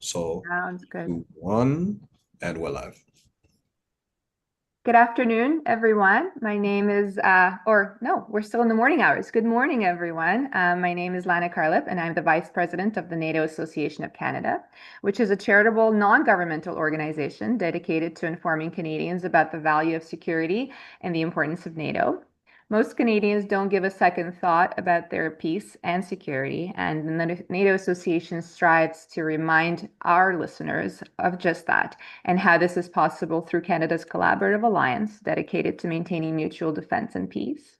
So, Sounds good. 1, and we're live. Good afternoon, everyone. My name is, we're still in the morning hours. Good morning, everyone. My name is Lana Carlip, and I'm the Vice President of the NATO Association of Canada, which is a charitable, non-governmental organization dedicated to informing Canadians about the value of security and the importance of NATO. Most Canadians don't give a second thought about their peace and security, and the NATO Association strives to remind our listeners of just that and how this is possible through Canada's collaborative alliance dedicated to maintaining mutual defense and peace.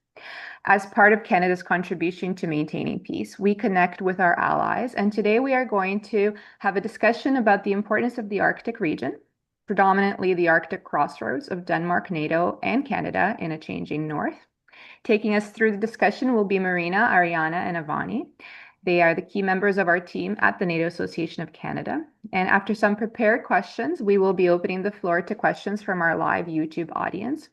As part of Canada's contribution to maintaining peace, we connect with our allies, and today we are going to have a discussion about the importance of the Arctic region, predominantly the Arctic crossroads of Denmark, NATO, and Canada in a changing north. Taking us through the discussion will be Marina, Ariana, and Avani. They are the key members of our team at the NATO Association of Canada. And after some prepared questions, we will be opening the floor to questions from our live YouTube audience.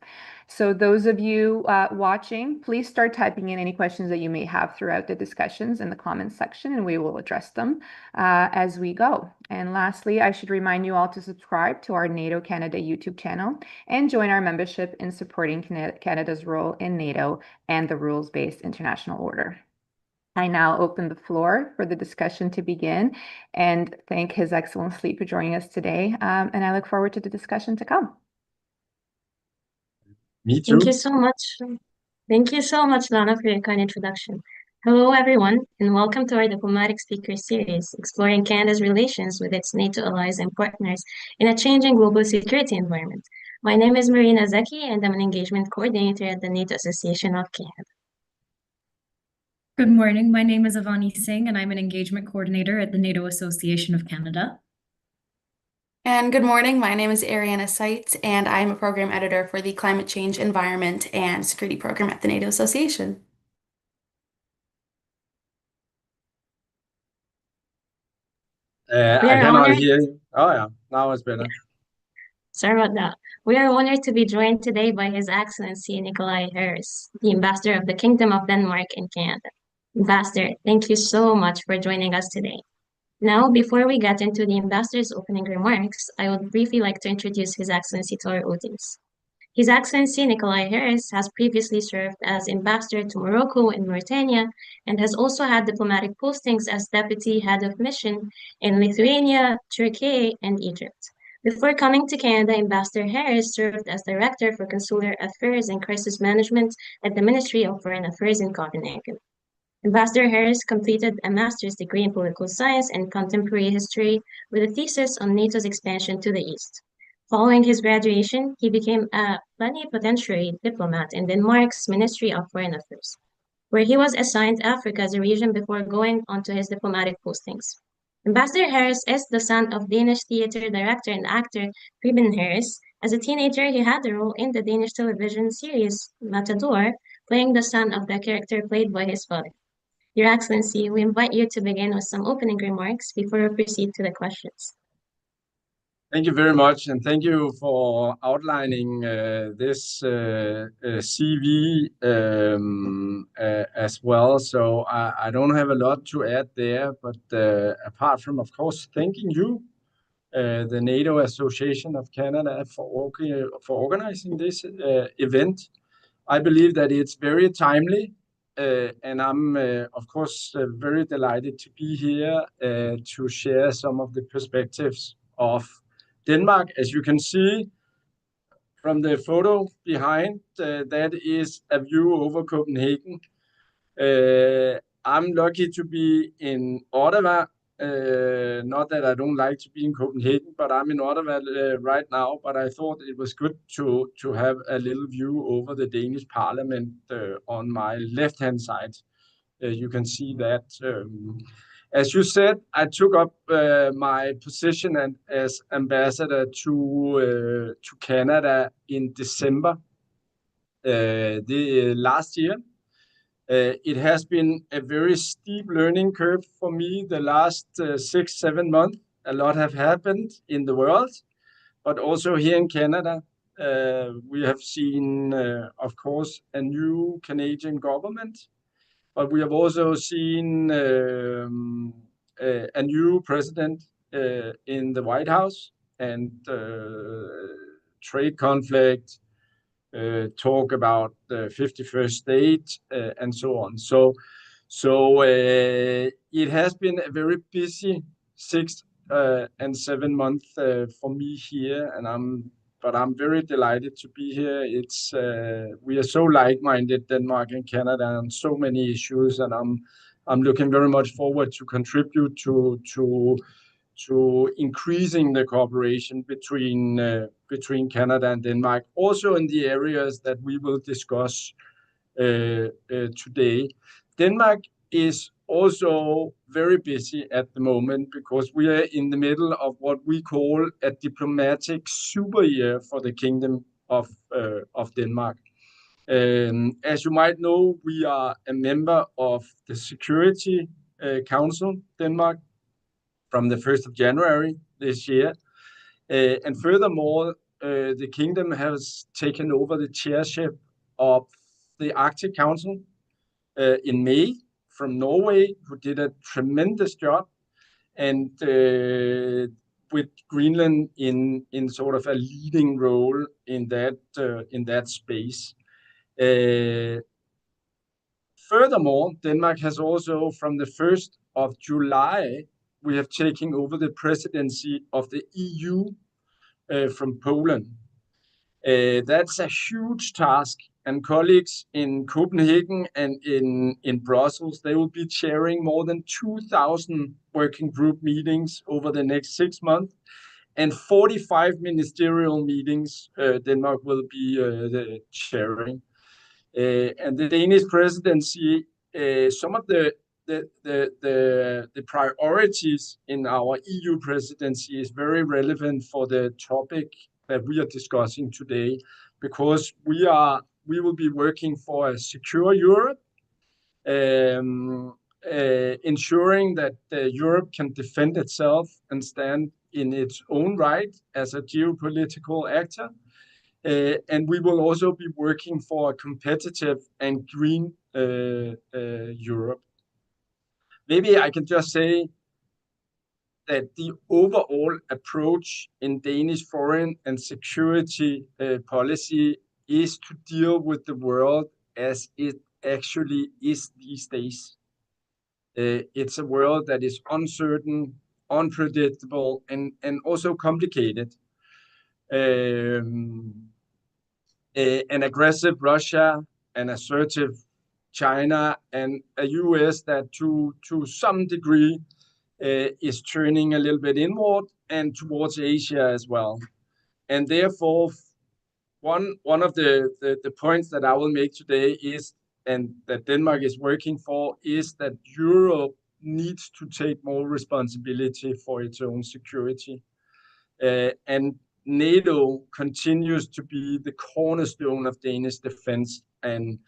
So those of you watching, please start typing in any questions that you may have throughout the discussions in the comments section, and we will address them as we go. And lastly, I should remind you all to subscribe to our NATO Canada YouTube channel and join our membership in supporting Canada's role in NATO and the rules-based international order. I now open the floor for the discussion to begin and thank His Excellency for joining us today. And I look forward to the discussion to come. Me too. Thank you so much. Thank you so much, Lana, for your kind introduction. Hello, everyone, and welcome to our Diplomatic Speaker Series, exploring Canada's relations with its NATO allies and partners in a changing global security environment. My name is Marina Zeki, and I'm an engagement coordinator at the NATO Association of Canada. Good morning. My name is Avani Singh, and I'm an engagement coordinator at the NATO Association of Canada. And good morning. My name is Ariana Seitz, and I'm a program editor for the Climate Change, Environment, and Security Program at the NATO Association. I cannot hear you. Oh, yeah. Now it's better. Sorry about that. We are honored to be joined today by His Excellency Nikolaj Harris, the Ambassador of the Kingdom of Denmark in Canada. Ambassador, thank you so much for joining us today. Now, before we get into the Ambassador's opening remarks, I would briefly like to introduce His Excellency to our audience. His Excellency Nikolaj Harris has previously served as Ambassador to Morocco and Mauritania and has also had diplomatic postings as Deputy Head of Mission in Lithuania, Turikiye, and Egypt. Before coming to Canada, Ambassador Harris served as Director for Consular Affairs and Crisis Management at the Ministry of Foreign Affairs in Copenhagen. Ambassador Harris completed a master's degree in political science and contemporary history with a thesis on NATO's expansion to the east. Following his graduation, he became a plenipotentiary diplomat in Denmark's Ministry of Foreign Affairs, where he was assigned Africa as a region before going on to his diplomatic postings. Ambassador Harris is the son of Danish theater director and actor Preben Harris. As a teenager, he had a role in the Danish television series Matador, playing the son of the character played by his father. Your Excellency, we invite you to begin with some opening remarks before we proceed to the questions. Thank you very much, and thank you for outlining this CV as well. So I don't have a lot to add there, but apart from, of course, thanking you, the NATO Association of Canada, for organizing this event. I believe that it's very timely. And I'm, of course, very delighted to be here to share some of the perspectives of Denmark. As you can see from the photo behind, that is a view over Copenhagen. I'm lucky to be in Ottawa. Not that I don't like to be in Copenhagen, but I'm in Ottawa right now. But I thought it was good to have a little view over the Danish Parliament on my left-hand side. You can see that. As you said, I took up my position as ambassador to Canada in December last year. It has been a very steep learning curve for me the last 6-7 months. A lot have happened in the world, but also here in Canada. We have seen, of course, a new Canadian government, but we have also seen a new president in the White House and trade conflict, talk about the 51st state, and so on. So it has been a very busy 6 and 7 months for me here, but I'm very delighted to be here. It's we are so like-minded, Denmark and Canada, on so many issues, and I'm looking very much forward to contribute to increasing the cooperation between Canada and Denmark, also in the areas that we will discuss today. Denmark is also very busy at the moment because we are in the middle of what we call a diplomatic super year for the Kingdom of Denmark. As you might know, we are a member of the Security Council Denmark from the 1st of January this year. And furthermore, the Kingdom has taken over the chairship of the Arctic Council in May from Norway, who did a tremendous job, and with Greenland in sort of a leading role in that space. Furthermore, Denmark has also, from the 1st of July, we have taken over the presidency of the EU from Poland. That's a huge task, and colleagues in Copenhagen and in Brussels, they will be chairing more than 2,000 working group meetings over the next 6 months, and 45 ministerial meetings Denmark will be chairing. And the Danish presidency, some of the priorities in our EU presidency is very relevant for the topic that we are discussing today, because we will be working for a secure Europe, ensuring that Europe can defend itself and stand in its own right as a geopolitical actor. And we will also be working for a competitive and green Europe. Maybe I can just say that the overall approach in Danish foreign and security policy is to deal with the world as it actually is these days. It's a world that is uncertain, unpredictable, and also complicated. An aggressive Russia, an assertive China, and a US that to some degree is turning a little bit inward and towards Asia as well. And therefore, one of the points that I will make today is, and that Denmark is working for, is that Europe needs to take more responsibility for its own security. And NATO continues to be the cornerstone of Danish defense and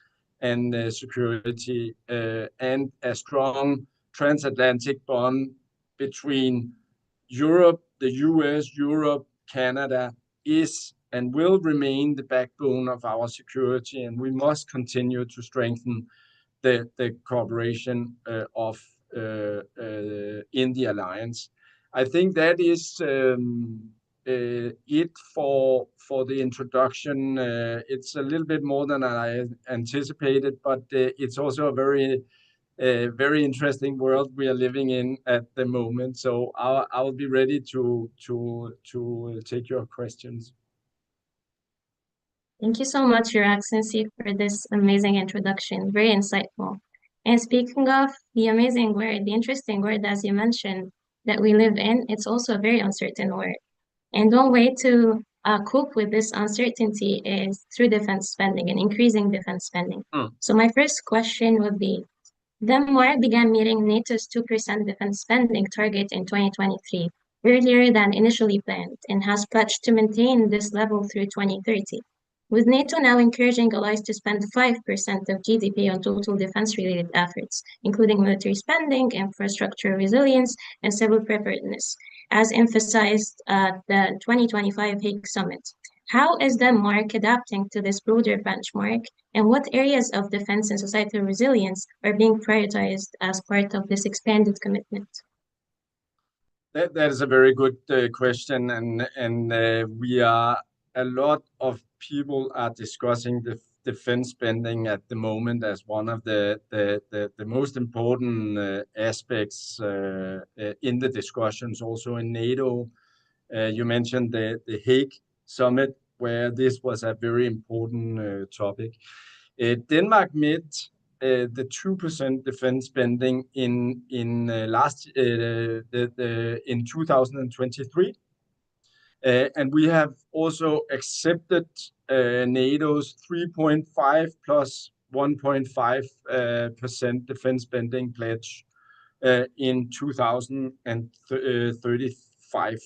security, and a strong transatlantic bond between Europe, the US, Europe, Canada is and will remain the backbone of our security, and we must continue to strengthen the cooperation in the alliance. I think that is it for the introduction. It's a little bit more than I anticipated, but it's also a very interesting world we are living in at the moment. So I will be ready to take your questions. Thank you so much, Your Excellency, for this amazing introduction. Very insightful. And speaking of the amazing word, the interesting word, as you mentioned, that we live in, it's also a very uncertain word. And one way to cope with this uncertainty is through defense spending and increasing defense spending. So my first question would be, Denmark began meeting NATO's 2% defense spending target in 2023, earlier than initially planned, and has pledged to maintain this level through 2030. With NATO now encouraging allies to spend 5% of GDP on total defense-related efforts, including military spending, infrastructure resilience, and civil preparedness, as emphasized at the 2025 Hague Summit. How is Denmark adapting to this broader benchmark, and what areas of defense and societal resilience are being prioritized as part of this expanded commitment? That is a very good question, and a lot of people are discussing the defense spending at the moment as one of the most important aspects in the discussions. Also in NATO, you mentioned the Hague summit, where this was a very important topic. Denmark met the 2% defense spending in 2023, and we have also accepted NATO's 3.5 plus 1.5% defense spending pledge in 2035.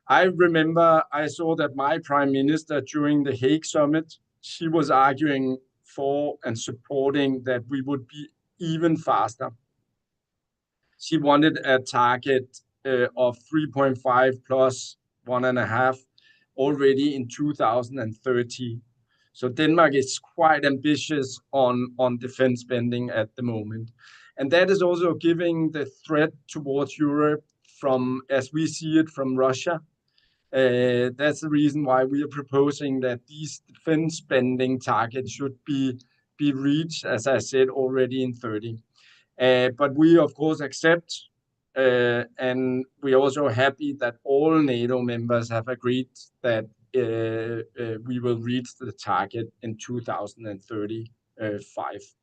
I remember I saw that my prime minister during the Hague summit, she was arguing for and supporting that we would be even faster. She wanted a target of 3.5 plus 1.5 already in 2030. So Denmark is quite ambitious on defense spending at the moment. And that is also giving the threat towards Europe from, as we see it, from Russia. That's the reason why we are proposing that these defense spending targets should be reached, as I said, already in 30. But we, of course, accept, and we're also happy that all NATO members have agreed that we will reach the target in 2035.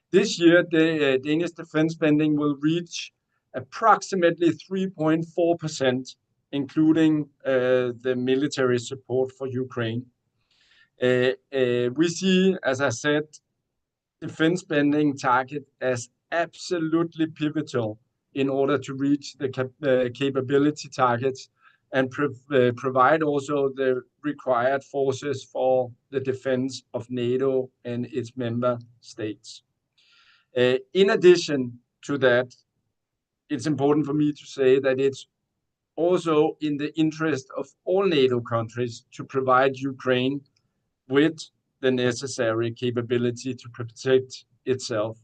This year, the Danish defense spending will reach approximately 3.4%, including the military support for Ukraine. We see, as I said, defense spending target as absolutely pivotal in order to reach the capability targets and provide also the required forces for the defense of NATO and its member states. In addition to that, it's important for me to say that it's also in the interest of all NATO countries to provide Ukraine with the necessary capability to protect itself,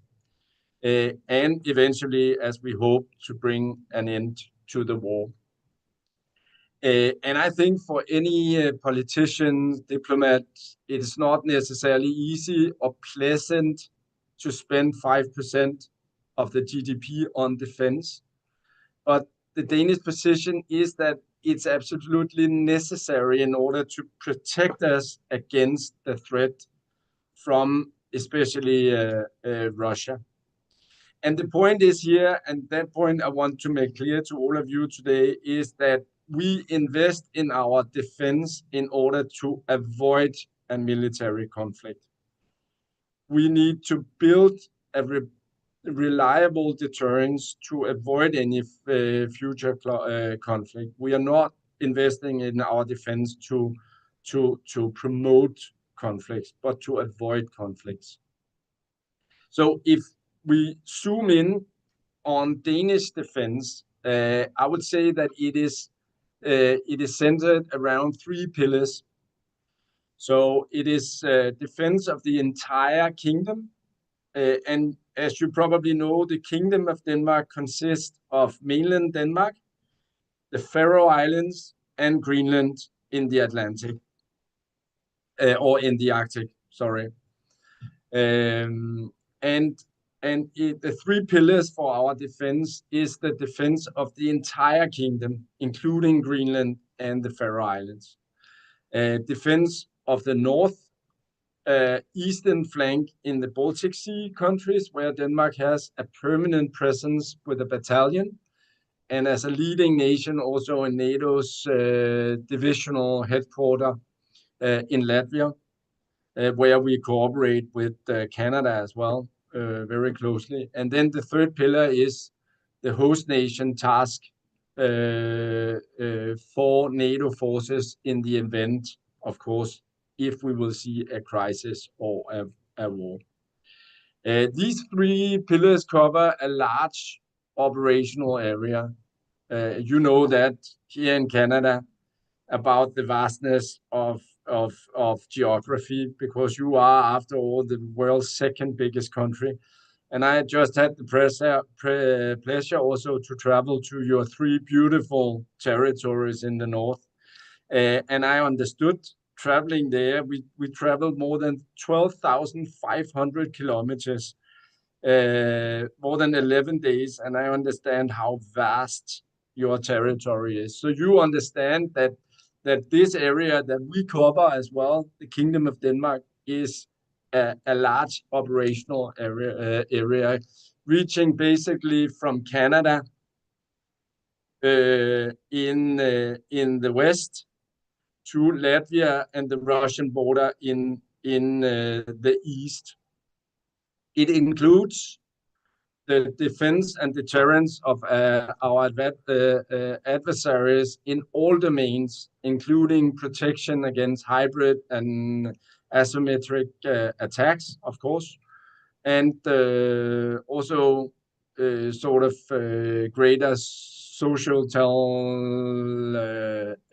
and eventually, as we hope, to bring an end to the war. And I think for any politician, diplomat, it is not necessarily easy or pleasant to spend 5% of the GDP on defense. But the Danish position is that it's absolutely necessary in order to protect us against the threat from especially Russia. And the point is here, and that point I want to make clear to all of you today, is that we invest in our defense in order to avoid a military conflict. We need to build a reliable deterrence to avoid any future conflict. We are not investing in our defense to promote conflicts, but to avoid conflicts. So if we zoom in on Danish defense, I would say that it is centered around 3 pillars. So it is defense of the entire kingdom, and as you probably know, the Kingdom of Denmark consists of mainland Denmark, the Faroe Islands, and Greenland in the Atlantic, or in the Arctic, sorry. The 3 pillars for our defense is the defense of the entire kingdom, including Greenland and the Faroe Islands. Defense of the north, eastern flank in the Baltic Sea countries, where Denmark has a permanent presence with a battalion, and as a leading nation also in NATO's divisional headquarters in Latvia, where we cooperate with Canada as well, very closely. And then the 3rd pillar is the host nation task for NATO forces in the event, of course, if we will see a crisis or a war. These 3 pillars cover a large operational area. You know that here in Canada about the vastness of geography, because you are, after all, the world's 2nd biggest country. And I just had the pleasure also to travel to your 3 beautiful territories in the north. And I understood traveling there, we traveled more than 12,500 kilometers, more than 11 days, and I understand how vast your territory is. So you understand that this area that we cover as well, the Kingdom of Denmark, is a large operational area reaching basically from Canada in the west to Latvia and the Russian border in the east. It includes the defense and deterrence of our adversaries in all domains, including protection against hybrid and asymmetric attacks, of course, and also sort of greater social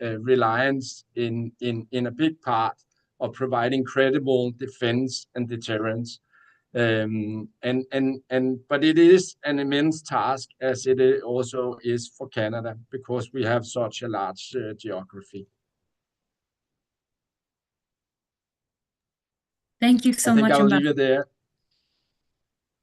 reliance in a big part of providing credible defense and deterrence. But it is an immense task, as it also is for Canada, because we have such a large geography. Thank you so I think much, I'll leave Ambassador. it there.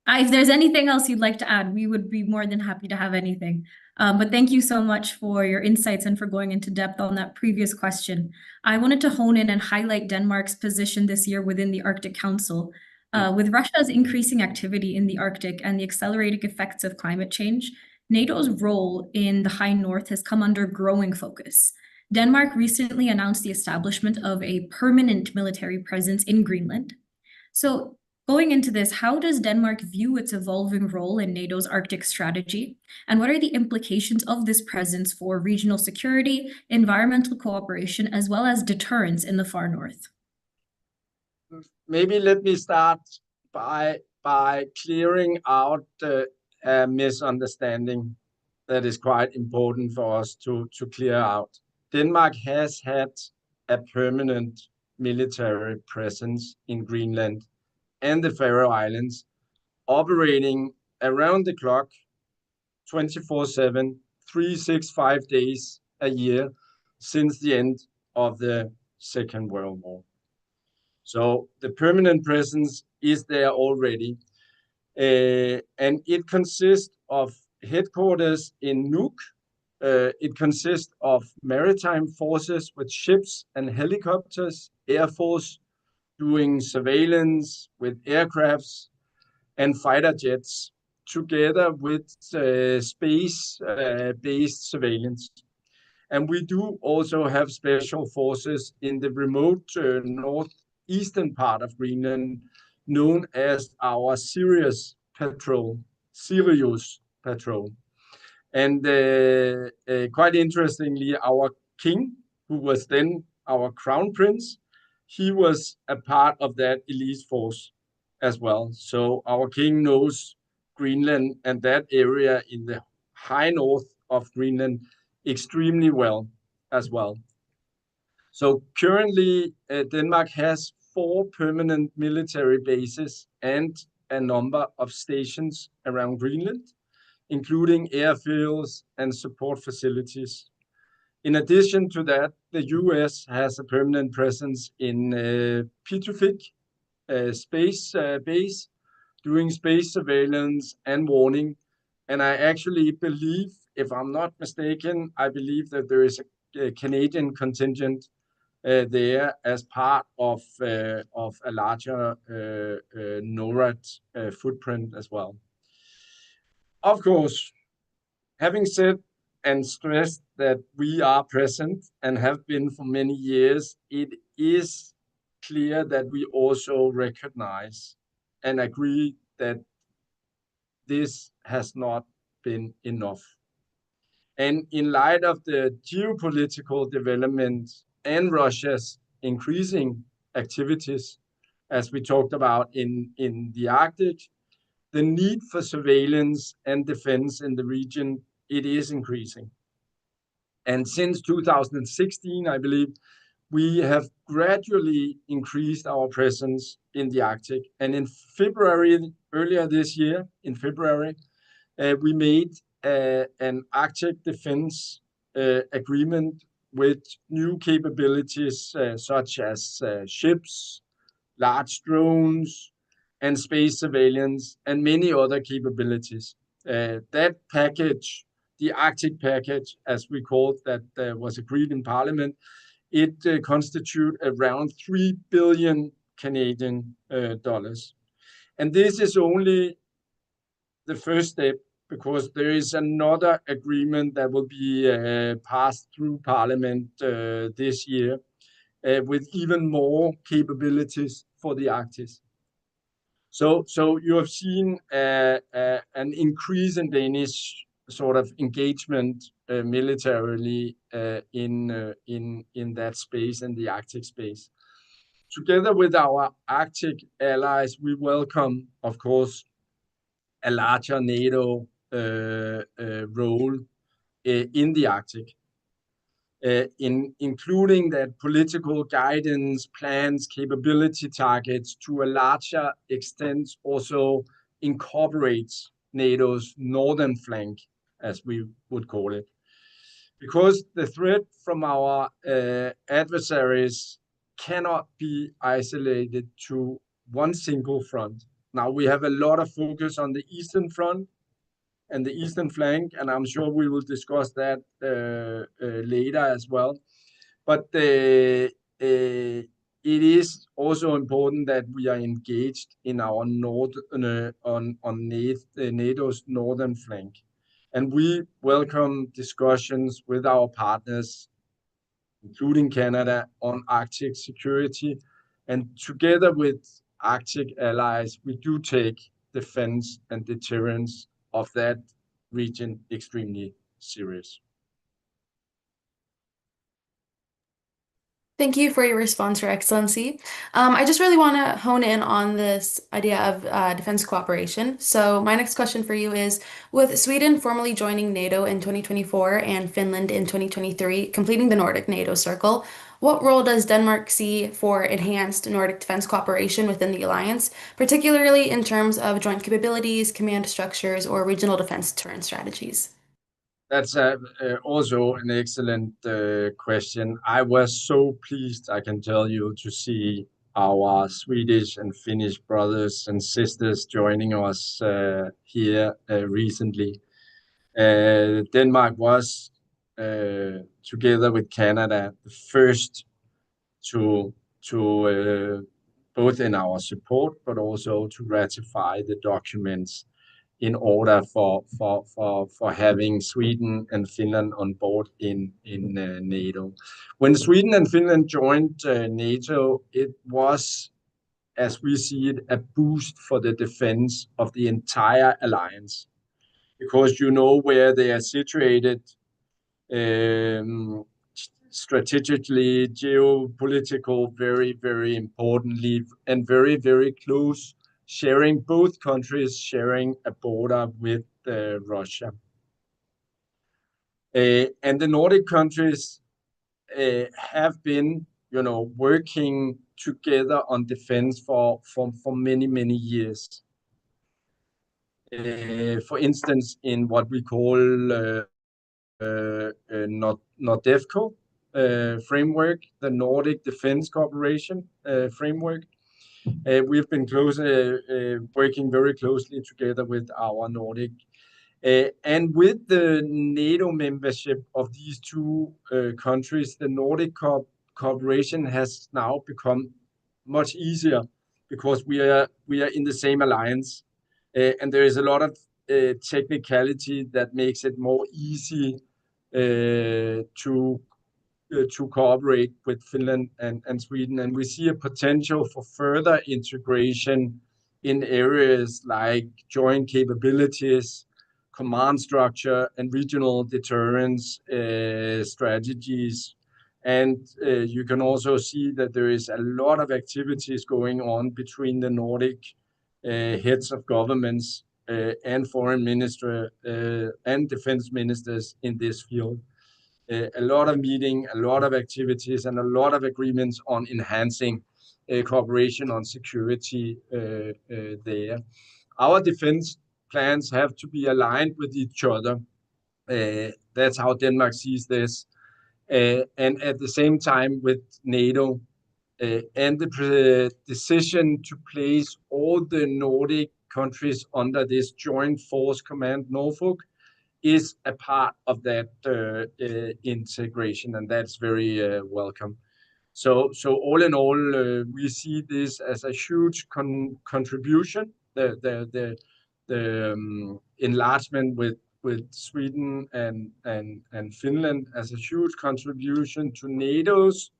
If there's anything else you'd like to add, we would be more than happy to have anything. But thank you so much for your insights and for going into depth on that previous question. I wanted to hone in and highlight Denmark's position this year within the Arctic Council. With Russia's increasing activity in the Arctic and the accelerating effects of climate change, NATO's role in the High North has come under growing focus. Denmark recently announced the establishment of a permanent military presence in Greenland. So going into this, how does Denmark view its evolving role in NATO's Arctic strategy? And what are the implications of this presence for regional security, environmental cooperation, as well as deterrence in the far north? Maybe let me start by clearing out a misunderstanding that is quite important for us to clear out. Denmark has had a permanent military presence in Greenland and the Faroe Islands, operating around the clock, 24/7, 365 days a year since the end of the Second World War. So the permanent presence is there already, and it consists of headquarters in Nuuk. It consists of maritime forces with ships and helicopters, Air Force doing surveillance with aircrafts and fighter jets, together with space-based surveillance. And we do also have special forces in the remote northeastern part of Greenland, known as our Sirius Patrol. And quite interestingly, our king, who was then our crown prince, he was a part of that elite force as well. So our king knows Greenland and that area in the high north of Greenland extremely well as well. So currently, Denmark has 4 permanent military bases and a number of stations around Greenland, including airfields and support facilities. In addition to that, the US has a permanent presence in Pituffik space base, doing space surveillance and warning. And I actually believe, if I'm not mistaken, I believe that there is a Canadian contingent there as part of a larger NORAD footprint as well. Of course, having said and stressed that we are present and have been for many years, it is clear that we also recognize and agree that this has not been enough. And in light of the geopolitical development and Russia's increasing activities, as we talked about in the Arctic, the need for surveillance and defense in the region, it is increasing. And since 2016, I believe, we have gradually increased our presence in the Arctic. And in February, earlier this year, in February, we made an Arctic defense agreement with new capabilities such as ships, large drones, and space surveillance, and many other capabilities. That package, the Arctic package, as we called that, was agreed in Parliament. It constitutes around 3 billion Canadian dollars. And this is only the first step, because there is another agreement that will be passed through Parliament this year with even more capabilities for the Arctic. So you have seen an increase in Danish sort of engagement militarily in that space, in the Arctic space. Together with our Arctic allies, we welcome, of course, a larger NATO role in the Arctic, including that political guidance, plans, capability targets to a larger extent also incorporates NATO's northern flank, as we would call it. Because the threat from our adversaries cannot be isolated to one single front. Now, we have a lot of focus on the Eastern Front and the Eastern flank, and I'm sure we will discuss that later as well. But it is also important that we are engaged in our NATO's northern flank. And we welcome discussions with our partners, including Canada, on Arctic security. And together with Arctic allies, we do take defense and deterrence of that region extremely serious. Thank you for your response, Your Excellency. I just really want to hone in on this idea of defense cooperation. So my next question for you is, with Sweden formally joining NATO in 2024 and Finland in 2023, completing the Nordic NATO circle, what role does Denmark see for enhanced Nordic defense cooperation within the alliance, particularly in terms of joint capabilities, command structures, or regional defense deterrence strategies? That's also an excellent question. I was so pleased, I can tell you, to see our Swedish and Finnish brothers and sisters joining us here recently. Denmark was, together with Canada, the first to both in our support, but also to ratify the documents in order for having Sweden and Finland on board in NATO. When Sweden and Finland joined NATO, it was, as we see it, a boost for the defense of the entire alliance, because you know where they are situated strategically, geopolitical, very, very importantly, and very, very close, sharing both countries, sharing a border with Russia. And the Nordic countries have been, working together on defense for many, many years. For instance, in what we call NORDEFCO framework, the Nordic Defense Cooperation framework. We've been working very closely together with our Nordic. And with the NATO membership of these two countries, the Nordic cooperation has now become much easier, because we are in the same alliance. And there is a lot of technicality that makes it more easy to cooperate with Finland and Sweden. And we see a potential for further integration in areas like joint capabilities, command structure, and regional deterrence strategies. And you can also see that there is a lot of activities going on between the Nordic heads of governments and foreign minister and defense ministers in this field. a lot of meeting, a lot of activities, and a lot of agreements on enhancing cooperation on security there. Our defense plans have to be aligned with each other. That's how Denmark sees this. And at the same time with NATO, and the decision to place all the Nordic countries under this Joint Force Command Norfolk is a part of that integration, and that's very welcome. So all in all, we see this as a huge contribution. The enlargement with Sweden and Finland as a huge contribution to NATO's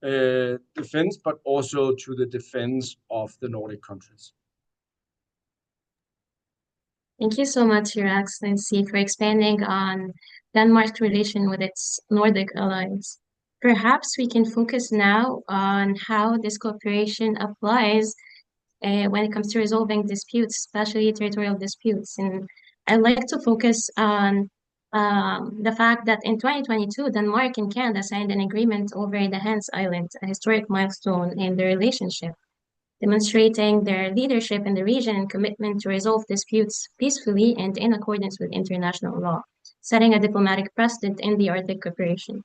defense, but also to the defense of the Nordic countries. Thank you so much, Your Excellency, for expanding on Denmark's relation with its Nordic allies. Perhaps we can focus now on how this cooperation applies when it comes to resolving disputes, especially territorial disputes. And I'd like to focus on the fact that in 2022, Denmark and Canada signed an agreement over the Hans Island, a historic milestone in their relationship, demonstrating their leadership in the region and commitment to resolve disputes peacefully and in accordance with international law, setting a diplomatic precedent in the Arctic cooperation.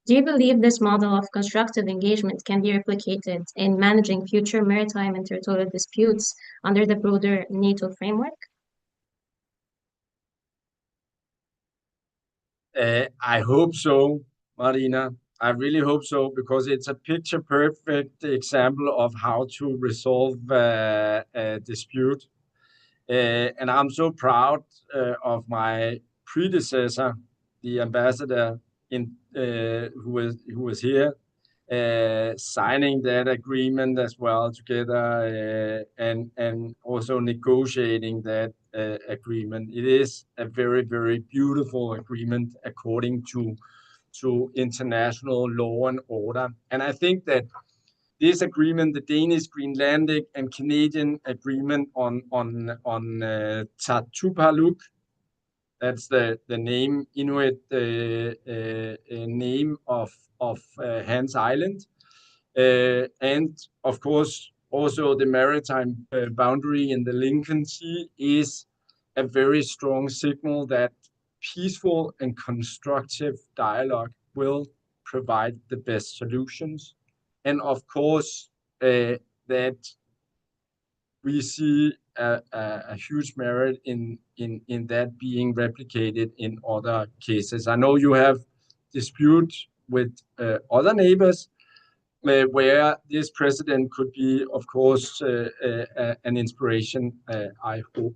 Do you believe this model of constructive engagement can be replicated in managing future maritime and territorial disputes under the broader NATO framework? I hope so, Marina. I really hope so, because it's a picture-perfect example of how to resolve a dispute. And I'm so proud of my predecessor, the ambassador who was here, signing that agreement as well together, and also negotiating that agreement. It is a very, very beautiful agreement according to international law and order. And I think that this agreement, the Danish, Greenlandic, and Canadian agreement on Tartupaluk, that's the name, Inuit name of Hans Island, and of course also the maritime boundary in the Lincoln Sea, is a very strong signal that peaceful and constructive dialogue will provide the best solutions. And of course, that we see a huge merit in that being replicated in other cases. I know you have disputes with other neighbors where this precedent could be, of course, an inspiration, I hope.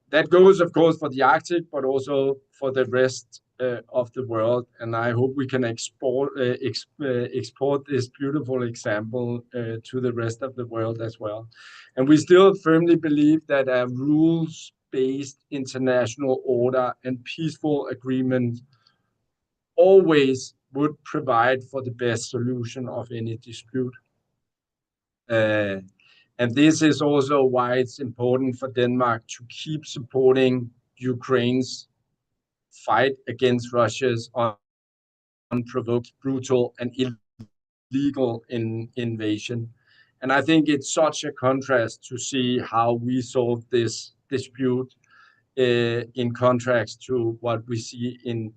That goes, of course, for the Arctic, but also for the rest of the world. And I hope we can export this beautiful example to the rest of the world as well. And we still firmly believe that a rules-based international order and peaceful agreement always would provide for the best solution of any dispute. And this is also why it's important for Denmark to keep supporting Ukraine's fight against Russia's unprovoked, brutal, and illegal invasion. And I think it's such a contrast to see how we solve this dispute in contrast to what we see in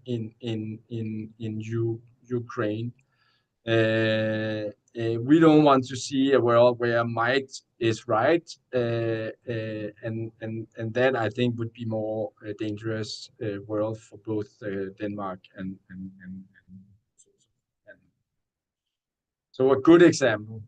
Ukraine. We don't want to see a world where might is right, and that I think would be more a dangerous world for both Denmark and so a good example.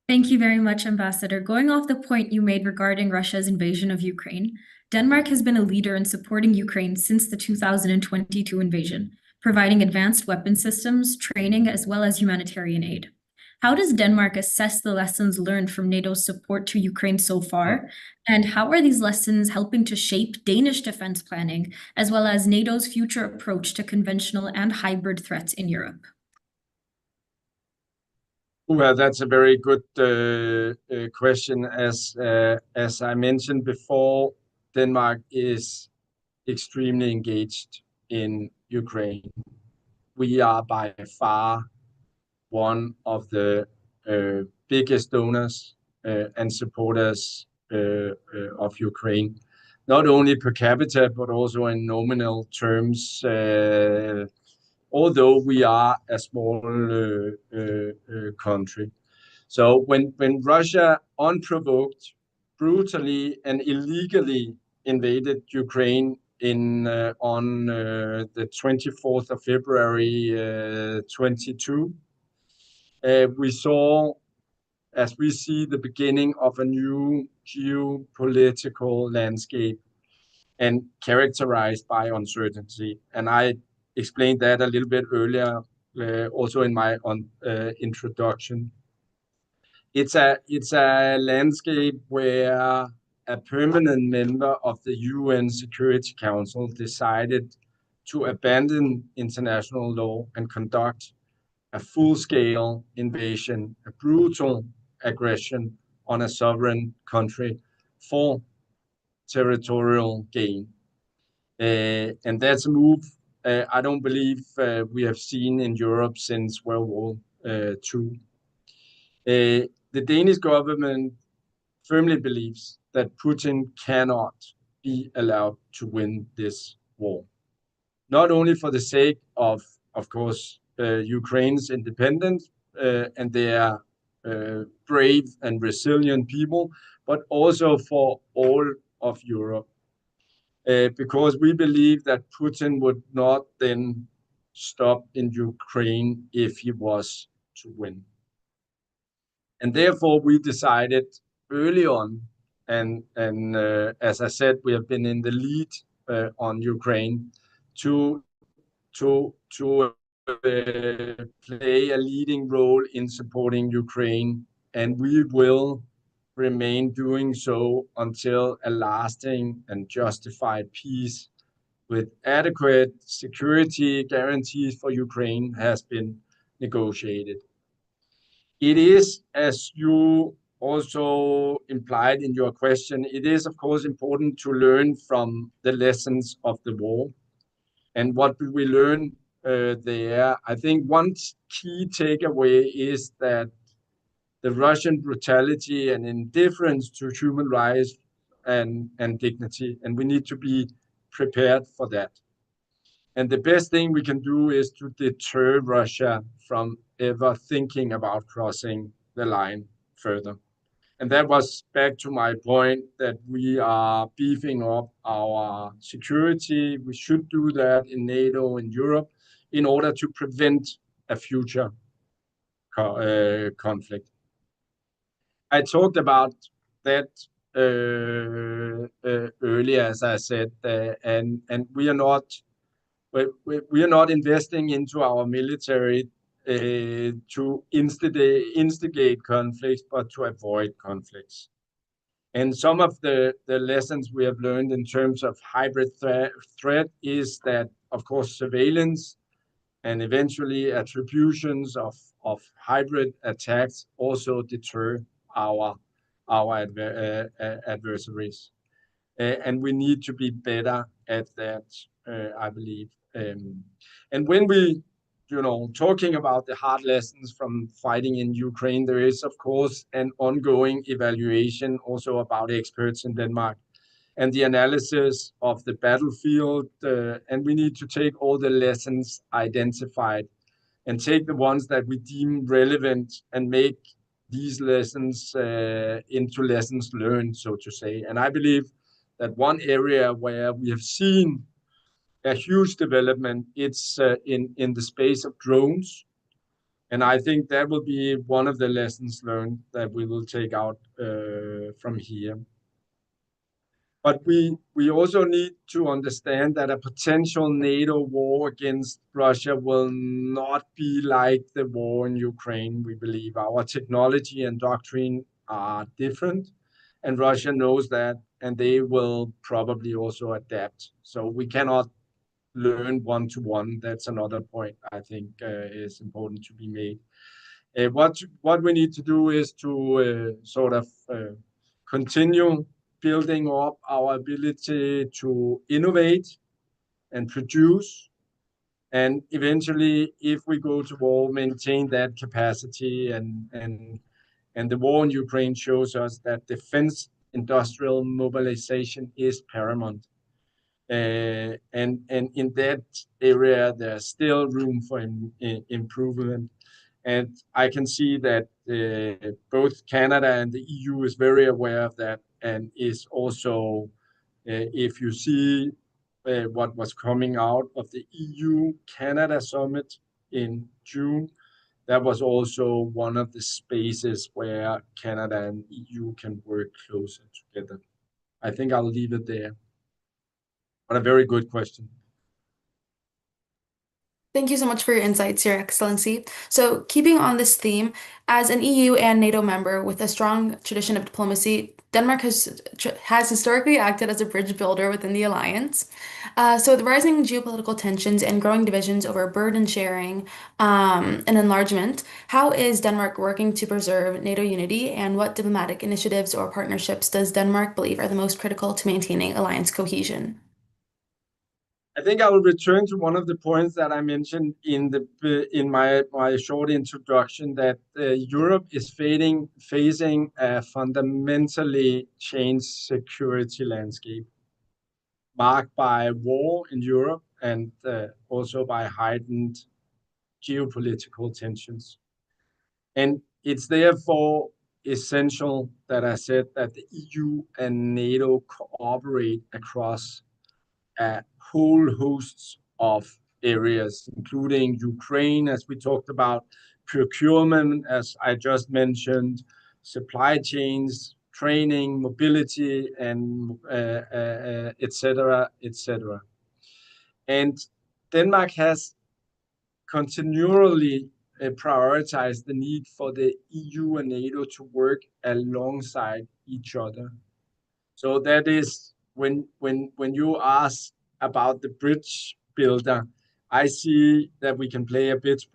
Thank you very much, Ambassador. Going off the point you made regarding Russia's invasion of Ukraine, Denmark has been a leader in supporting Ukraine since the 2022 invasion, providing advanced weapon systems, training, as well as humanitarian aid. How does Denmark assess the lessons learned from NATO's support to Ukraine so far? And how are these lessons helping to shape Danish defense planning, as well as NATO's future approach to conventional and hybrid threats in Europe? Well, that's a very good question. As I mentioned before, Denmark is extremely engaged in Ukraine. We are by far one of the biggest donors and supporters of Ukraine, not only per capita, but also in nominal terms, although we are a small country. So when Russia unprovoked, brutally and illegally invaded Ukraine on the 24th of February 22, we saw, as we see, the beginning of a new geopolitical landscape and characterized by uncertainty. And I explained that a little bit earlier, also in my introduction. It's a landscape where a permanent member of the UN Security Council decided to abandon international law and conduct a full-scale invasion, a brutal aggression on a sovereign country for territorial gain. And that's a move I don't believe we have seen in Europe since World War II. The Danish government firmly believes that Putin cannot be allowed to win this war, not only for the sake of course, Ukraine's independence and their brave and resilient people, but also for all of Europe. Because we believe that Putin would not then stop in Ukraine if he was to win. And therefore, we decided early on, and as I said, we have been in the lead on Ukraine to play a leading role in supporting Ukraine, and we will remain doing so until a lasting and justified peace with adequate security guarantees for Ukraine has been negotiated. It is, as you also implied in your question, it is of course important to learn from the lessons of the war. And what did we learn there? I think one key takeaway is that the Russian brutality and indifference to human rights and dignity, and we need to be prepared for that. And the best thing we can do is to deter Russia from ever thinking about crossing the line further. And that was back to my point that we are beefing up our security. We should do that in NATO and Europe in order to prevent a future conflict. I talked about that earlier, as I said, and we are not investing into our military to instigate conflicts, but to avoid conflicts. And some of the lessons we have learned in terms of hybrid threat is that, of course, surveillance and eventually attributions of hybrid attacks also deter our adversaries. And we need to be better at that, I believe. And when we, talking about the hard lessons from fighting in Ukraine, there is, of course, an ongoing evaluation also about experts in Denmark and the analysis of the battlefield. And we need to take all the lessons identified and take the ones that we deem relevant and make these lessons into lessons learned, so to say. And I believe that one area where we have seen a huge development, it's in the space of drones. And I think that will be one of the lessons learned that we will take out from here. But we also need to understand that a potential NATO war against Russia will not be like the war in Ukraine, we believe. Our technology and doctrine are different, and Russia knows that, and they will probably also adapt. So we cannot learn one-to-one. That's another point I think is important to be made. What we need to do is to continue building up our ability to innovate and produce, and eventually, if we go to war, maintain that capacity. And the war in Ukraine shows us that defense industrial mobilization is paramount. And in that area, there's still room for improvement. And I can see that both Canada and the EU is very aware of that, and is also, if you see what was coming out of the EU-Canada summit in June, that was also one of the spaces where Canada and EU can work closer together. I think I'll leave it there. But a very good question. Thank you so much for your insights, Your Excellency. So, keeping on this theme, as an EU and NATO member with a strong tradition of diplomacy, Denmark has historically acted as a bridge builder within the alliance. So, with rising geopolitical tensions and growing divisions over burden sharing and enlargement, how is Denmark working to preserve NATO unity, and what diplomatic initiatives or partnerships does Denmark believe are the most critical to maintaining alliance cohesion? I think I will return to one of the points that I mentioned in my short introduction, that Europe is facing a fundamentally changed security landscape, marked by war in Europe and also by heightened geopolitical tensions. And it's therefore essential that I said that the EU and NATO cooperate across a whole hosts of areas, including Ukraine, as we talked about, procurement, as I just mentioned, supply chains, training, mobility, and etc., etc. And Denmark has continually prioritized the need for the EU and NATO to work alongside each other. So that is when you ask about the bridge builder, I see that we can play a bridge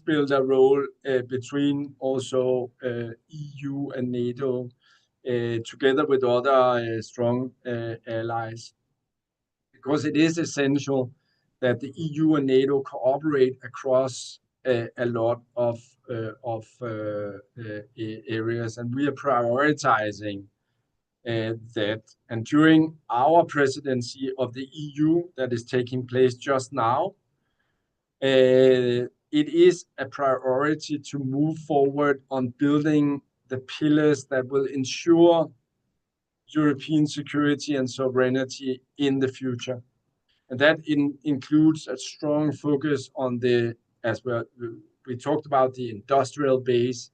builder role between also EU and NATO, together with other strong allies, because it is essential that the EU and NATO cooperate across a lot of areas, and we are prioritizing that. And during our presidency of the EU that is taking place just now, it is a priority to move forward on building the pillars that will ensure European security and sovereignty in the future. And that includes a strong focus on as we talked about, the industrial base,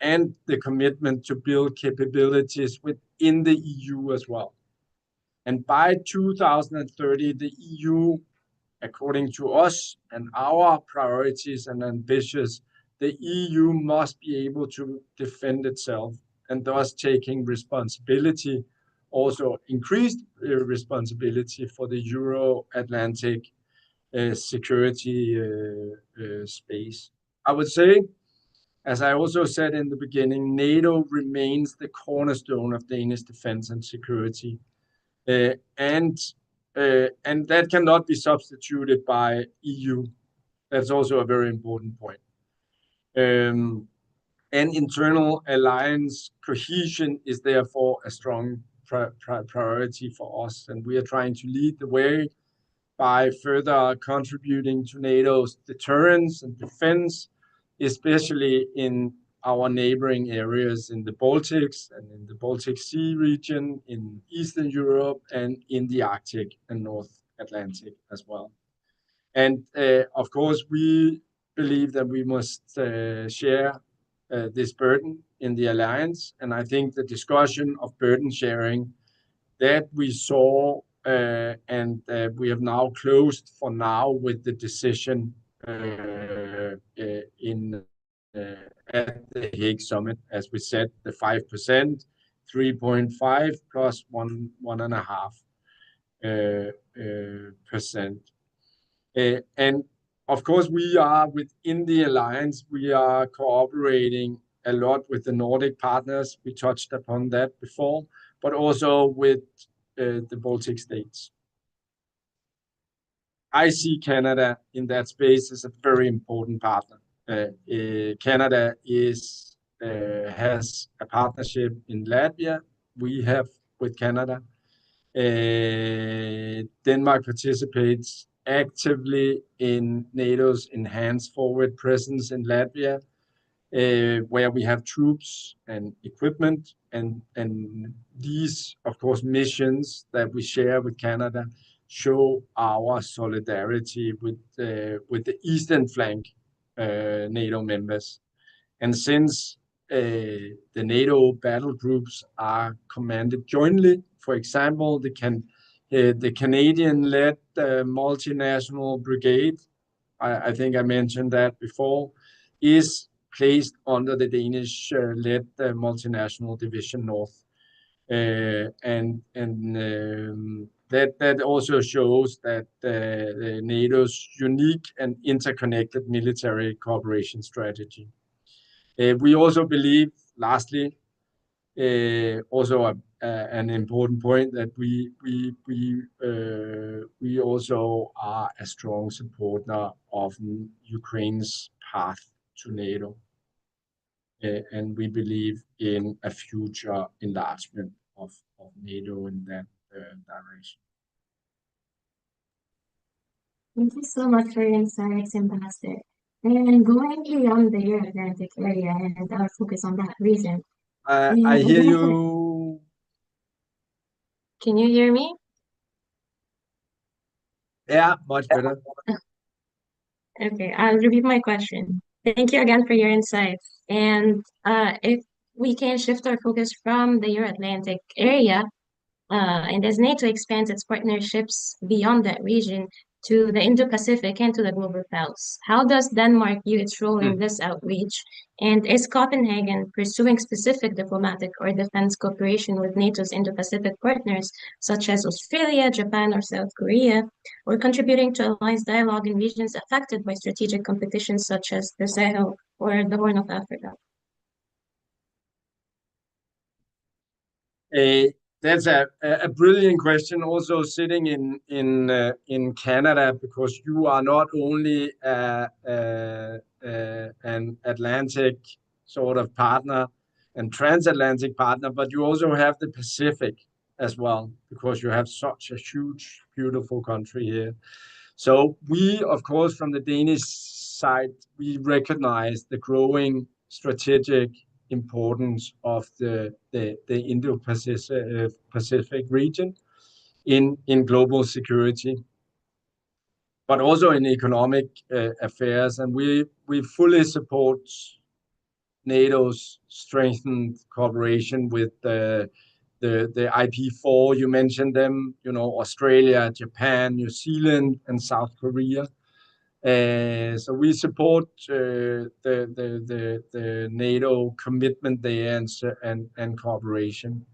and the commitment to build capabilities within the EU as well. And by 2030, the EU, according to us and our priorities and ambitions, the EU must be able to defend itself, and thus taking responsibility, also increased responsibility for the Euro-Atlantic security space. I would say, as I also said in the beginning, NATO remains the cornerstone of Danish defense and security. And that cannot be substituted by EU. That's also a very important point. And internal alliance cohesion is therefore a strong priority for us. And we are trying to lead the way by further contributing to NATO's deterrence and defense, especially in our neighboring areas in the Baltics and in the Baltic Sea region, in Eastern Europe, and in the Arctic and North Atlantic as well. And of course, we believe that we must share this burden in the alliance. And I think the discussion of burden sharing that we saw and we have now closed for now with the decision at the Hague summit, as we said, the 5%, 3.5 plus 1.5%. And of course, we are within the alliance, we are cooperating a lot with the Nordic partners. We touched upon that before, but also with the Baltic states. I see Canada in that space as a very important partner. Canada has a partnership in Latvia. We have with Canada. Denmark participates actively in NATO's enhanced forward presence in Latvia, where we have troops and equipment, and these, of course, missions that we share with Canada show our solidarity with the eastern flank NATO members. And since the NATO battle groups are commanded jointly, for example, the Canadian-led multinational brigade, I think I mentioned that before, is placed under the Danish-led multinational division North. That also shows that NATO's unique and interconnected military cooperation strategy. We also believe, lastly, also an important point, that we also are a strong supporter of Ukraine's path to NATO, and we believe in a future enlargement of NATO in that direction. Thank you so much for your insights, Ambassador. And going beyond the Euro-Atlantic area and our focus on that region. I hear you. Can you hear me? Yeah, much better. Okay, I'll repeat my question. Thank you again for your insights. And if we can shift our focus from the Euro-Atlantic area, and as NATO expands its partnerships beyond that region to the Indo-Pacific and to the Global South, how does Denmark view its role in this outreach? And is Copenhagen pursuing specific diplomatic or defense cooperation with NATO's Indo-Pacific partners, such as Australia, Japan, or South Korea, or contributing to alliance dialogue in regions affected by strategic competitions such as the Sahel or the Horn of Africa? That's a brilliant question, also sitting in Canada, because you are not only an Atlantic sort of partner and transatlantic partner, but you also have the Pacific as well, because you have such a huge, beautiful country here. So we, of course, from the Danish side, we recognize the growing strategic importance of the Indo-Pacific region in global security, but also in economic affairs. And we fully support NATO's strengthened cooperation with the IP4. You mentioned them, Australia, Japan, New Zealand, and South Korea. So we support the NATO commitment there and cooperation.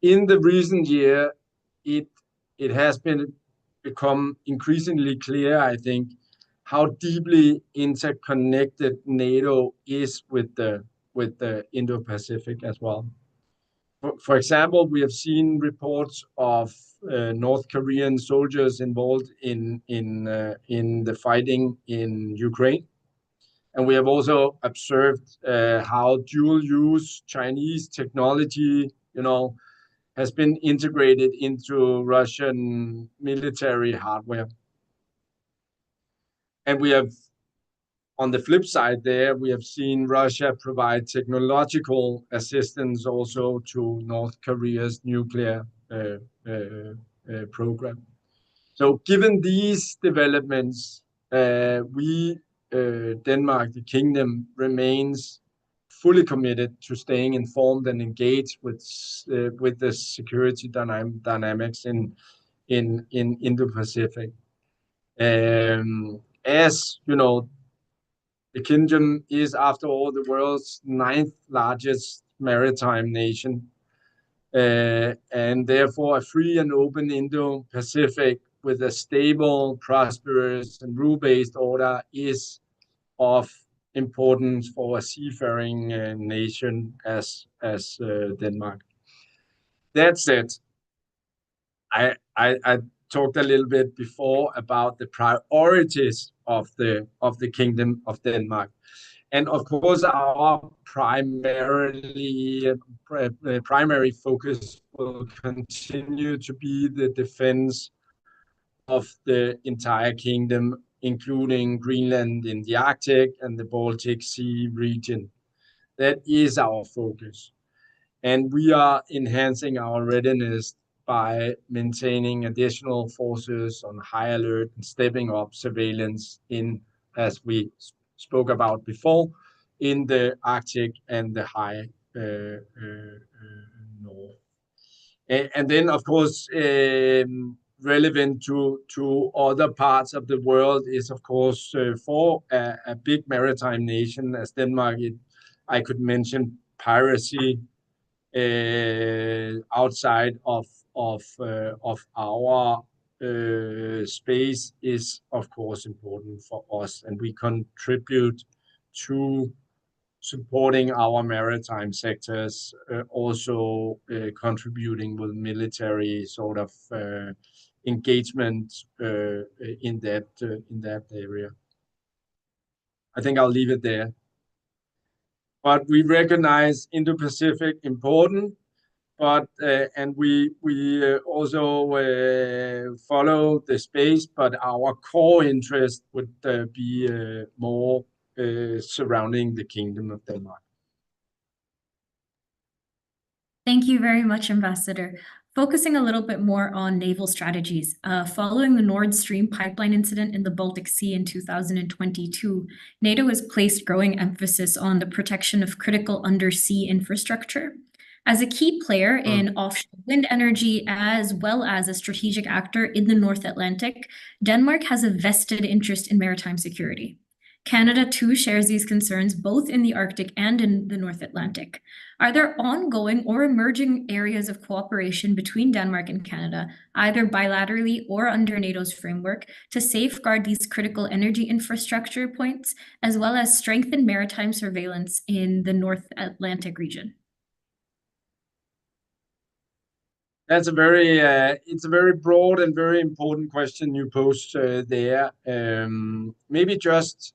In the recent year, it has become increasingly clear, I think, how deeply interconnected NATO is with the Indo-Pacific as well. For example, we have seen reports of North Korean soldiers involved in the fighting in Ukraine, and we have also observed how dual-use Chinese technology, has been integrated into Russian military hardware. And we have, on the flip side there, we have seen Russia provide technological assistance also to North Korea's nuclear program. So given these developments, Denmark, the kingdom, remains fully committed to staying informed and engaged with the security dynamics in Indo-Pacific. As you know, the kingdom is, after all, the world's 9th largest maritime nation, and therefore a free and open Indo-Pacific with a stable, prosperous, and rule-based order is of importance for a seafaring nation as Denmark. That said, I talked a little bit before about the priorities of the Kingdom of Denmark. And of course, our primary focus will continue to be the defense of the entire kingdom, including Greenland in the Arctic and the Baltic Sea region. That is our focus. And we are enhancing our readiness by maintaining additional forces on high alert and stepping up surveillance in, as we spoke about before, in the Arctic and the high north. And then, of course, relevant to other parts of the world is, of course, for a big maritime nation as Denmark, I could mention piracy outside of our space is, of course, important for us, and we contribute to supporting our maritime sectors, also contributing with military sort of engagement in that area. I think I'll leave it there. But we recognize Indo-Pacific important, but and we also follow the space, but our core interest would be more surrounding the Kingdom of Denmark. Thank you very much, Ambassador. Focusing a little bit more on naval strategies, following the Nord Stream pipeline incident in the Baltic Sea in 2022, NATO has placed growing emphasis on the protection of critical undersea infrastructure. As a key player in offshore wind energy, as well as a strategic actor in the North Atlantic, Denmark has a vested interest in maritime security. Canada, too, shares these concerns both in the Arctic and in the North Atlantic. Are there ongoing or emerging areas of cooperation between Denmark and Canada, either bilaterally or under NATO's framework, to safeguard these critical energy infrastructure points, as well as strengthen maritime surveillance in the North Atlantic region? That's it's a very broad and very important question you posed there. Maybe just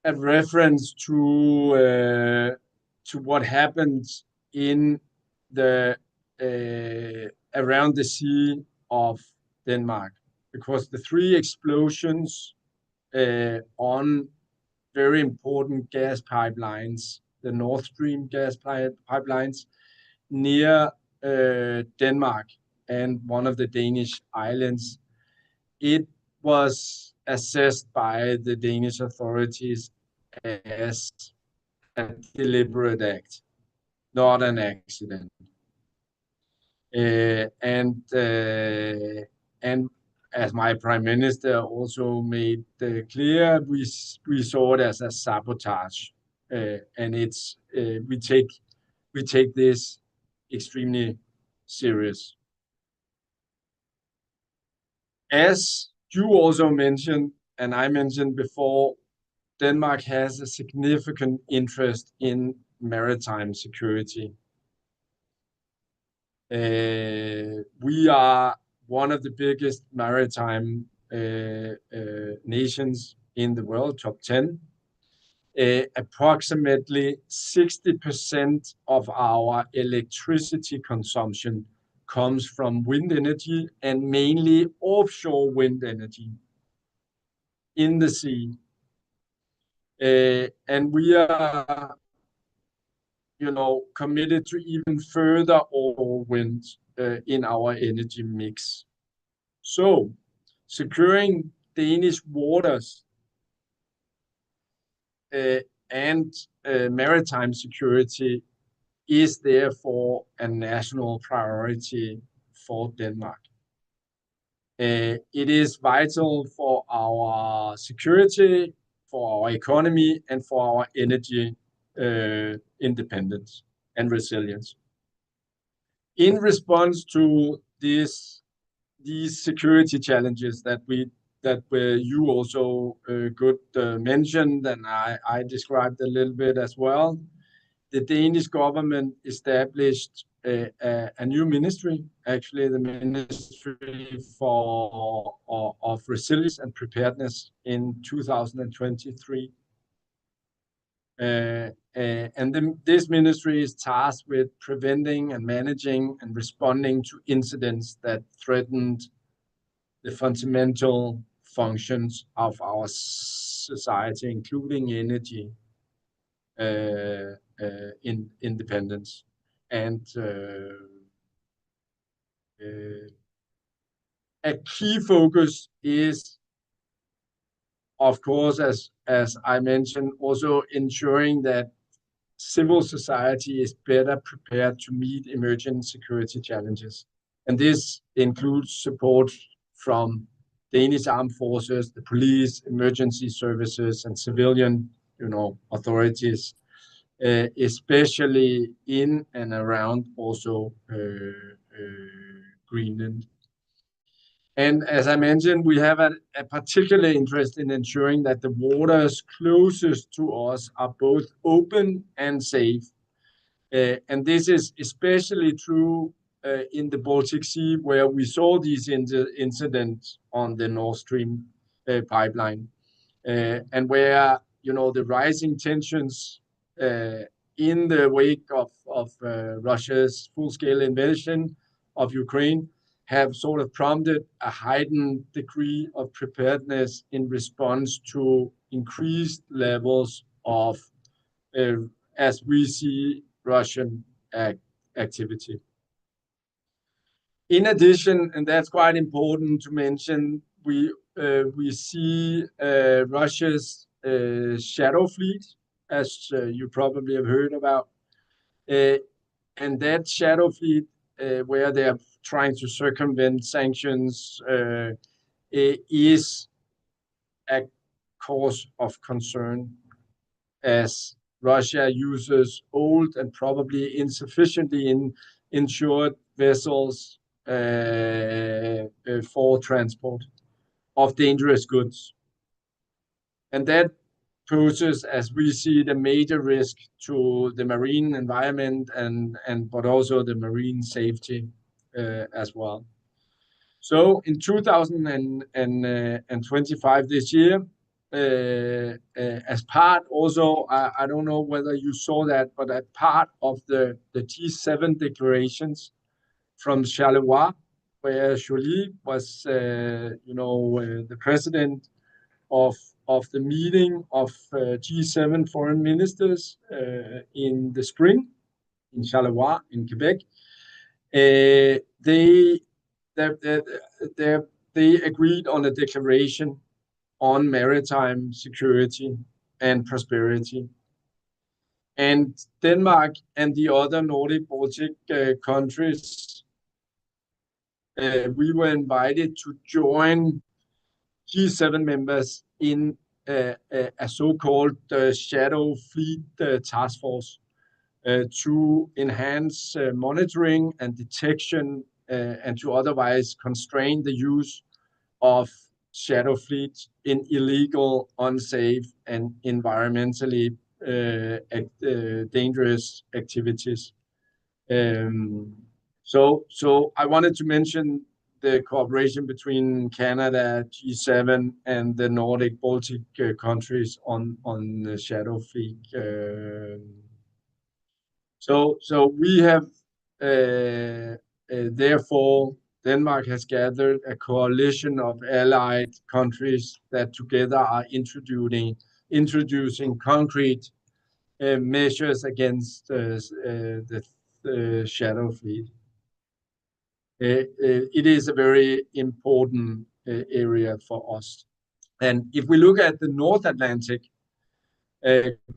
a reference to what happened in the around the Sea of Denmark, because the 3 explosions on very important gas pipelines, the Nord Stream gas pipelines near Denmark and one of the Danish islands, it was assessed by the Danish authorities as a deliberate act, not an accident. And as my Prime Minister also made clear, we saw it as a sabotage, and we take this extremely serious. As you also mentioned, and I mentioned before, Denmark has a significant interest in maritime security. We are one of the biggest maritime nations in the world, top 10. Approximately 60% of our electricity consumption comes from wind energy, and mainly offshore wind energy in the sea. And we are, committed to even further offshore wind in our energy mix. So, securing Danish waters and maritime security is therefore a national priority for Denmark. It is vital for our security, for our economy, and for our energy independence and resilience. In response to these security challenges that you also mentioned, and I described a little bit as well, the Danish government established a new ministry, actually the Ministry of Resilience and Preparedness in 2023. This ministry is tasked with preventing and managing and responding to incidents that threatened the fundamental functions of our society, including energy independence. And a key focus is, of course, as I mentioned, also ensuring that civil society is better prepared to meet emerging security challenges. And this includes support from Danish armed forces, the police, emergency services, and civilian, authorities, especially in and around also Greenland. And as I mentioned, we have a particular interest in ensuring that the waters closest to us are both open and safe. And this is especially true in the Baltic Sea, where we saw these incidents on the Nord Stream pipeline, and where the rising tensions in the wake of Russia's full-scale invasion of Ukraine have sort of prompted a heightened degree of preparedness in response to increased levels of, as we see, Russian activity. In addition, and that's quite important to mention, we see Russia's shadow fleet, as you probably have heard about, and that shadow fleet, where they are trying to circumvent sanctions, is a cause of concern, as Russia uses old and probably insufficiently insured vessels for transport of dangerous goods. And that poses, as we see, the major risk to the marine environment but also the marine safety as well. So in 2025, this year, as part also, I don't know whether you saw that, but as part of the G7 declarations from Charleroi, where Joly was, the president of the meeting of G7 foreign ministers in the spring in Charleroi in Quebec. They agreed on a declaration on maritime security and prosperity. And Denmark and the other Nordic Baltic countries, we were invited to join G7 members in a so-called Shadow Fleet Task Force to enhance monitoring and detection and to otherwise constrain the use of shadow fleet in illegal, unsafe, and environmentally dangerous activities. So I wanted to mention the cooperation between Canada, G7, and the Nordic Baltic countries on the shadow fleet. So we have therefore, Denmark has gathered a coalition of allied countries that together are introducing concrete measures against the shadow fleet. It is a very important area for us. And if we look at the North Atlantic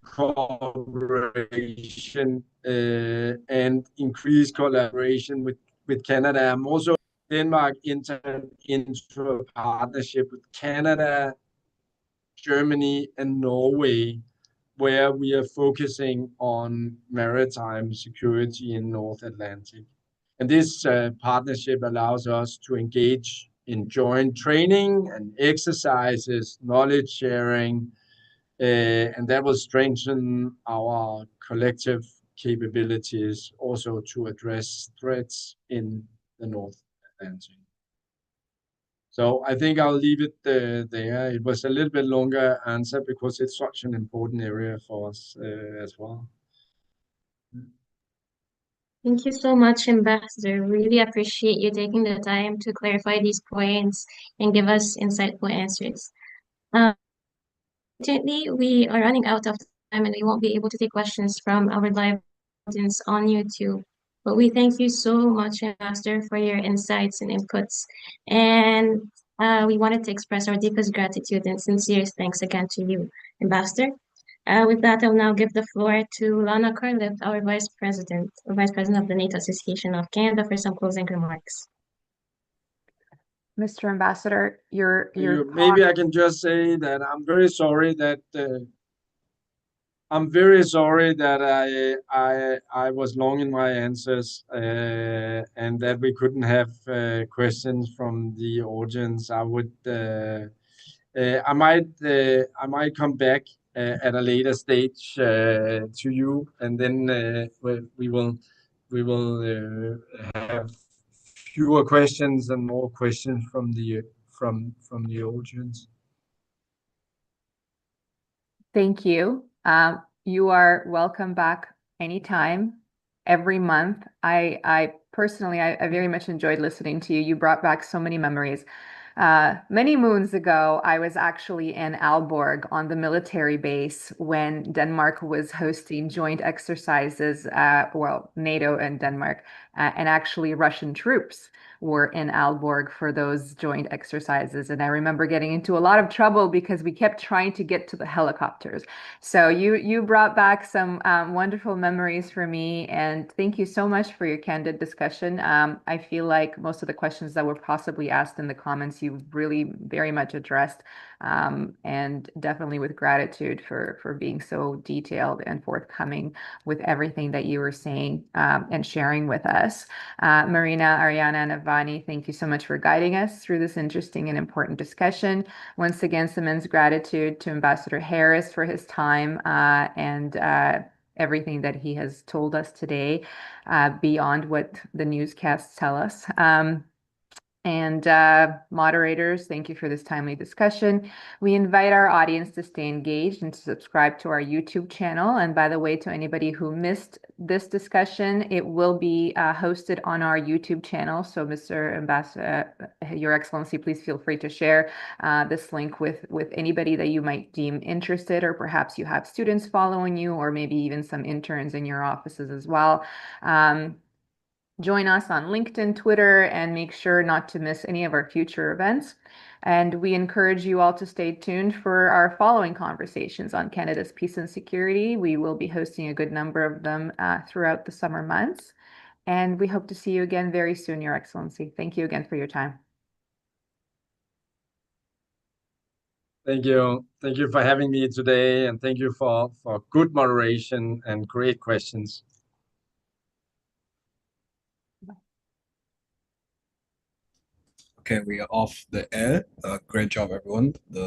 cooperation and increased collaboration with Canada, I'm also Denmark entered into a partnership with Canada, Germany, and Norway, where we are focusing on maritime security in North Atlantic. And this partnership allows us to engage in joint training and exercises, knowledge sharing, and that will strengthen our collective capabilities also to address threats in the North Atlantic. So I think I'll leave it there. It was a little bit longer answer because it's such an important area for us as well. Thank you so much, Ambassador. Really appreciate you taking the time to clarify these points and give us insightful answers. Unfortunately, we are running out of time and we won't be able to take questions from our live audience on YouTube. But we thank you so much, Ambassador, for your insights and inputs. And we wanted to express our deepest gratitude and sincere thanks again to you, Ambassador. With that, I'll now give the floor to Lana Carliff, our Vice President of the NATO Association of Canada, for some closing remarks. Mr. Ambassador, your Maybe I can just say that I'm very sorry that I was long in my answers and that we couldn't have questions from the audience. I might come back at a later stage to you, and then we will have fewer questions and more questions from the audience. Thank you. You are welcome back anytime, every month. I personally, I very much enjoyed listening to you. You brought back so many memories. Many moons ago, I was actually in Aalborg on the military base when Denmark was hosting joint exercises, well, NATO and Denmark, and actually Russian troops were in Aalborg for those joint exercises. And I remember getting into a lot of trouble because we kept trying to get to the helicopters. So you brought back some wonderful memories for me, and thank you so much for your candid discussion. I feel like most of the questions that were possibly asked in the comments you really very much addressed, and definitely with gratitude for being so detailed and forthcoming with everything that you were saying and sharing with us. Marina, Ariana, and Avani, thank you so much for guiding us through this interesting and important discussion. Once again, some immense gratitude to Ambassador Harris for his time and everything that he has told us today beyond what the newscasts tell us. And moderators, thank you for this timely discussion. We invite our audience to stay engaged and to subscribe to our YouTube channel. And by the way, to anybody who missed this discussion, it will be hosted on our YouTube channel. So Mr. Ambassador, Your Excellency, please feel free to share this link with anybody that you might deem interested, or perhaps you have students following you, or maybe even some interns in your offices as well. Join us on LinkedIn, Twitter, and make sure not to miss any of our future events. And we encourage you all to stay tuned for our following conversations on Canada's peace and security. We will be hosting a good number of them throughout the summer months. And we hope to see you again very soon, Your Excellency. Thank you again for your time. Thank you. Thank you for having me today, and thank you for good moderation and great questions. Okay, we are off the air. Great job, everyone. The